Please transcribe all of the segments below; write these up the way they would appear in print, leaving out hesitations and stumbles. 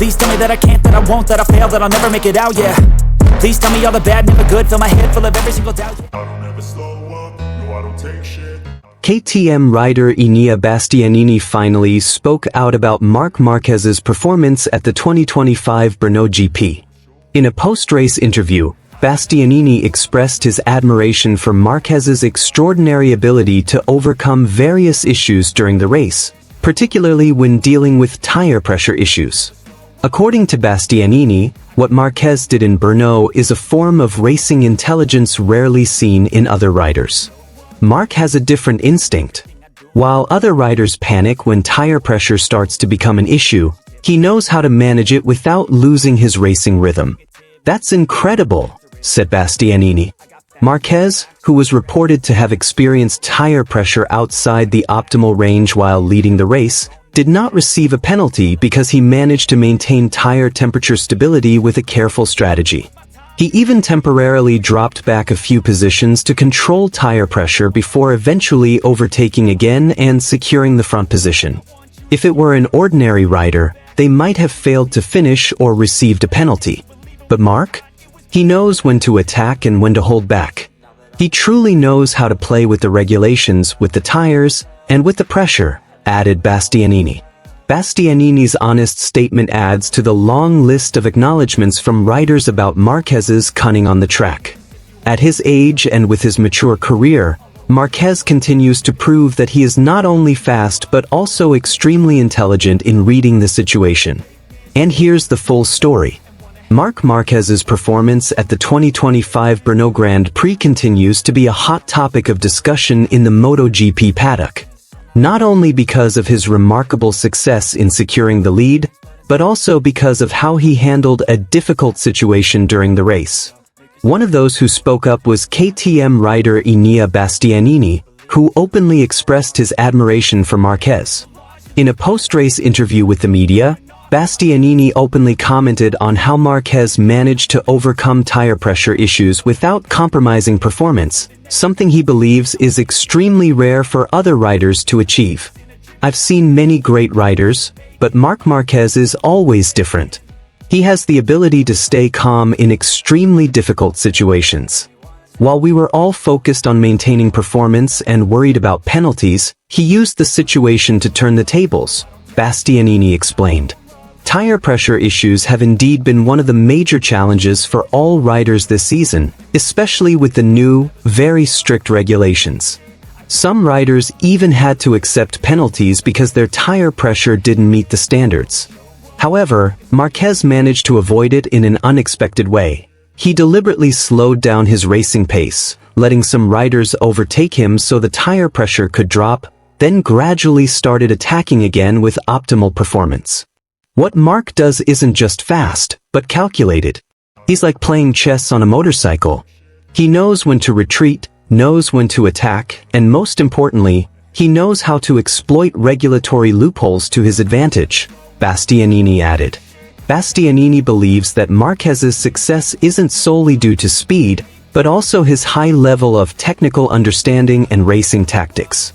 Please tell me that I can't, that I won't, that I fail, that I'll never make it out, yeah. Please tell me all the bad, never good, fill my head full of every single doubt, yeah. I don't ever slow up, no I don't take shit. KTM rider Enea Bastianini finally spoke out about Marc Marquez's performance at the 2025 Brno GP. In a post-race interview, Bastianini expressed his admiration for Marquez's extraordinary ability to overcome various issues during the race, particularly when dealing with tire pressure issues. According to Bastianini, what Marquez did in Brno is a form of racing intelligence rarely seen in other riders. Marc has a different instinct. While other riders panic when tire pressure starts to become an issue, he knows how to manage it without losing his racing rhythm. "That's incredible," said Bastianini. Marquez, who was reported to have experienced tire pressure outside the optimal range while leading the race, did not receive a penalty because he managed to maintain tire temperature stability with a careful strategy. He even temporarily dropped back a few positions to control tire pressure before eventually overtaking again and securing the front position. If it were an ordinary rider, they might have failed to finish or received a penalty. But Marc? He knows when to attack and when to hold back. He truly knows how to play with the regulations, with the tires, and with the pressure, added Bastianini. Bastianini's honest statement adds to the long list of acknowledgments from riders about Marquez's cunning on the track. At his age and with his mature career, Marquez continues to prove that he is not only fast but also extremely intelligent in reading the situation. And here's the full story. Marc Marquez's performance at the 2025 Brno Grand Prix continues to be a hot topic of discussion in the Motogp paddock. Not only because of his remarkable success in securing the lead, but also because of how he handled a difficult situation during the race. One of those who spoke up was KTM rider Enea Bastianini, who openly expressed his admiration for Marquez. In a post-race interview with the media, Bastianini openly commented on how Marquez managed to overcome tire pressure issues without compromising performance, something he believes is extremely rare for other riders to achieve. "I've seen many great riders, but Marc Marquez is always different. He has the ability to stay calm in extremely difficult situations. While we were all focused on maintaining performance and worried about penalties, he used the situation to turn the tables," Bastianini explained. Tire pressure issues have indeed been one of the major challenges for all riders this season, especially with the new, very strict regulations. Some riders even had to accept penalties because their tire pressure didn't meet the standards. However, Marquez managed to avoid it in an unexpected way. He deliberately slowed down his racing pace, letting some riders overtake him so the tire pressure could drop, then gradually started attacking again with optimal performance. What Marc does isn't just fast, but calculated. He's like playing chess on a motorcycle. He knows when to retreat, knows when to attack, and most importantly, he knows how to exploit regulatory loopholes to his advantage, Bastianini added. Bastianini believes that Marquez's success isn't solely due to speed, but also his high level of technical understanding and racing tactics.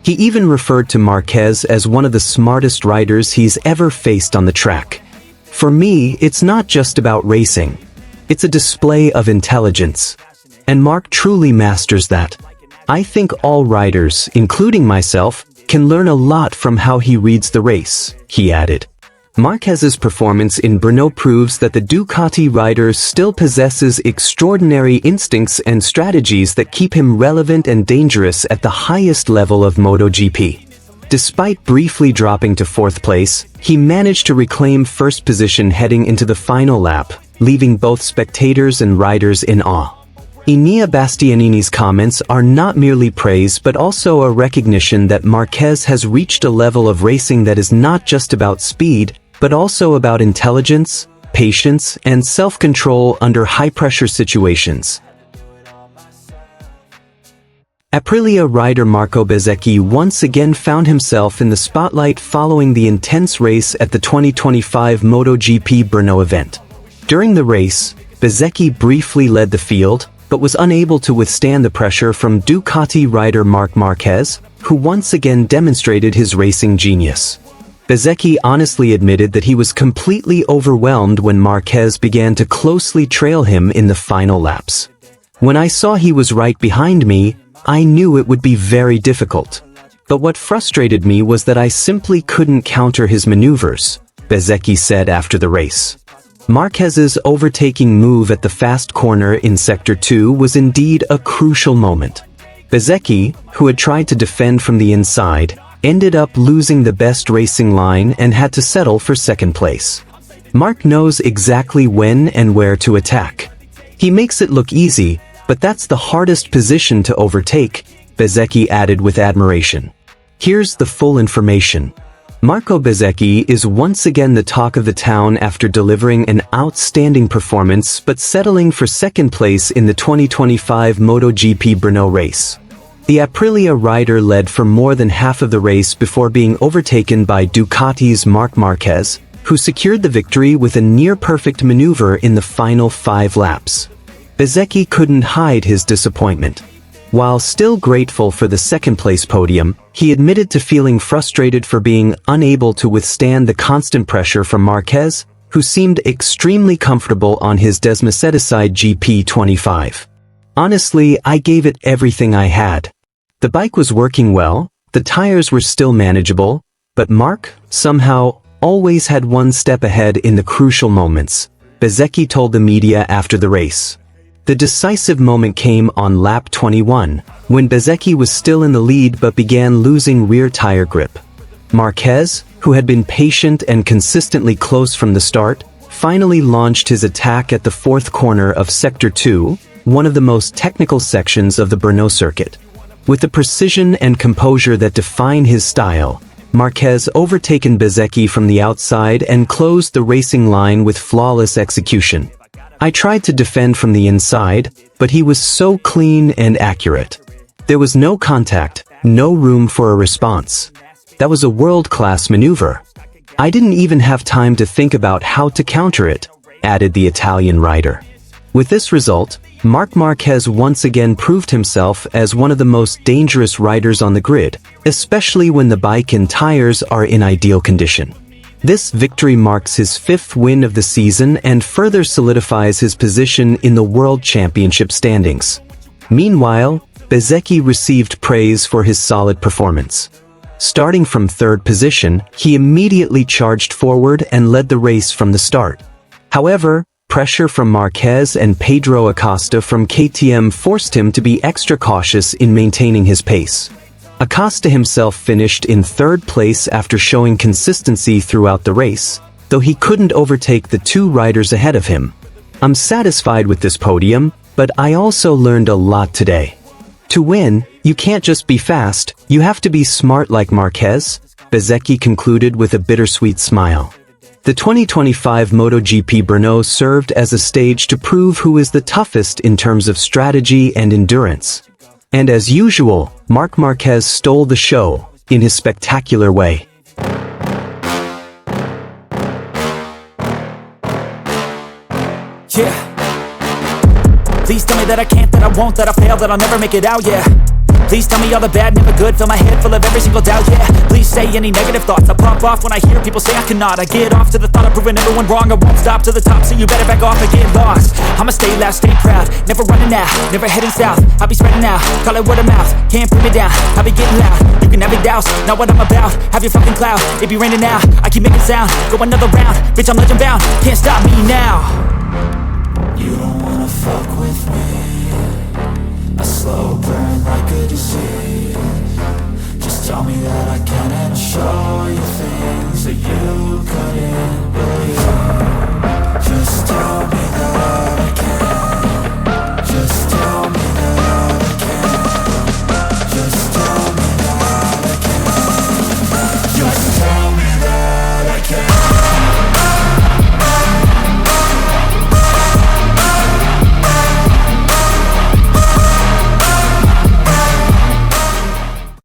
He even referred to Marquez as one of the smartest riders he's ever faced on the track. "For me, it's not just about racing. It's a display of intelligence. And Marc truly masters that. I think all riders, including myself, can learn a lot from how he reads the race," he added. Marquez's performance in Brno proves that the Ducati rider still possesses extraordinary instincts and strategies that keep him relevant and dangerous at the highest level of Motogp. Despite briefly dropping to fourth place, he managed to reclaim first position heading into the final lap, leaving both spectators and riders in awe. Enea Bastianini's comments are not merely praise but also a recognition that Marquez has reached a level of racing that is not just about speed, but also about intelligence, patience, and self-control under high-pressure situations. Aprilia rider Marco Bezzecchi once again found himself in the spotlight following the intense race at the 2025 Motogp Brno event. During the race, Bezzecchi briefly led the field, but was unable to withstand the pressure from Ducati rider Marc Marquez, who once again demonstrated his racing genius. Bezzecchi honestly admitted that he was completely overwhelmed when Marquez began to closely trail him in the final laps. When I saw he was right behind me, I knew it would be very difficult. But what frustrated me was that I simply couldn't counter his maneuvers, Bezzecchi said after the race. Marquez's overtaking move at the fast corner in Sector 2 was indeed a crucial moment. Bezzecchi, who had tried to defend from the inside, ended up losing the best racing line and had to settle for second place. Mark knows exactly when and where to attack. He makes it look easy, but that's the hardest position to overtake, Bezzecchi added with admiration. Here's the full information. Marco Bezzecchi is once again the talk of the town after delivering an outstanding performance but settling for second place in the 2025 Motogp Brno race. The Aprilia rider led for more than half of the race before being overtaken by Ducati's Marc Marquez, who secured the victory with a near-perfect maneuver in the final 5 laps. Bezzecchi couldn't hide his disappointment. While still grateful for the second-place podium, he admitted to feeling frustrated for being unable to withstand the constant pressure from Marquez, who seemed extremely comfortable on his Desmercedes GP25. Honestly, I gave it everything I had. The bike was working well, the tires were still manageable, but Mark, somehow, always had one step ahead in the crucial moments, Bezzecchi told the media after the race. The decisive moment came on lap 21, when Bezzecchi was still in the lead but began losing rear tire grip. Marquez, who had been patient and consistently close from the start, finally launched his attack at the 4th corner of Sector 2, one of the most technical sections of the Brno circuit. With the precision and composure that define his style, Marquez overtaken Bezzecchi from the outside and closed the racing line with flawless execution. I tried to defend from the inside, but he was so clean and accurate. There was no contact, no room for a response. That was a world-class maneuver. I didn't even have time to think about how to counter it, added the Italian rider. With this result, Marc Marquez once again proved himself as one of the most dangerous riders on the grid, especially when the bike and tires are in ideal condition. This victory marks his 5th win of the season and further solidifies his position in the World Championship standings. Meanwhile, Bezzecchi received praise for his solid performance. Starting from 3rd position, he immediately charged forward and led the race from the start. However, pressure from Marquez and Pedro Acosta from KTM forced him to be extra cautious in maintaining his pace. Acosta himself finished in 3rd place after showing consistency throughout the race, though he couldn't overtake the 2 riders ahead of him. I'm satisfied with this podium, but I also learned a lot today. To win, you can't just be fast, you have to be smart like Marquez, Bezzecchi concluded with a bittersweet smile. The 2025 Motogp Brno served as a stage to prove who is the toughest in terms of strategy and endurance. And as usual, Marc Marquez stole the show, in his spectacular way. Yeah. Please tell me that I can't, that I won't, that I fail, that I'll never make it out, yeah. Please tell me all the bad, never good, fill my head full of every single doubt, yeah. Please say any negative thoughts, I pop off when I hear people say I cannot. I get off to the thought of proving everyone wrong, I won't stop to the top, so you better back off and get lost. I'ma stay loud, stay proud, never running out, never heading south. I'll be spreading out, call it word of mouth, can't put me down, I'll be getting loud. You can have your doubts, not what I'm about, have your fucking clout. It be raining now, I keep making sound, go another round, bitch I'm legend bound, can't stop me now. You don't wanna fuck with me, a slow burn like a disease.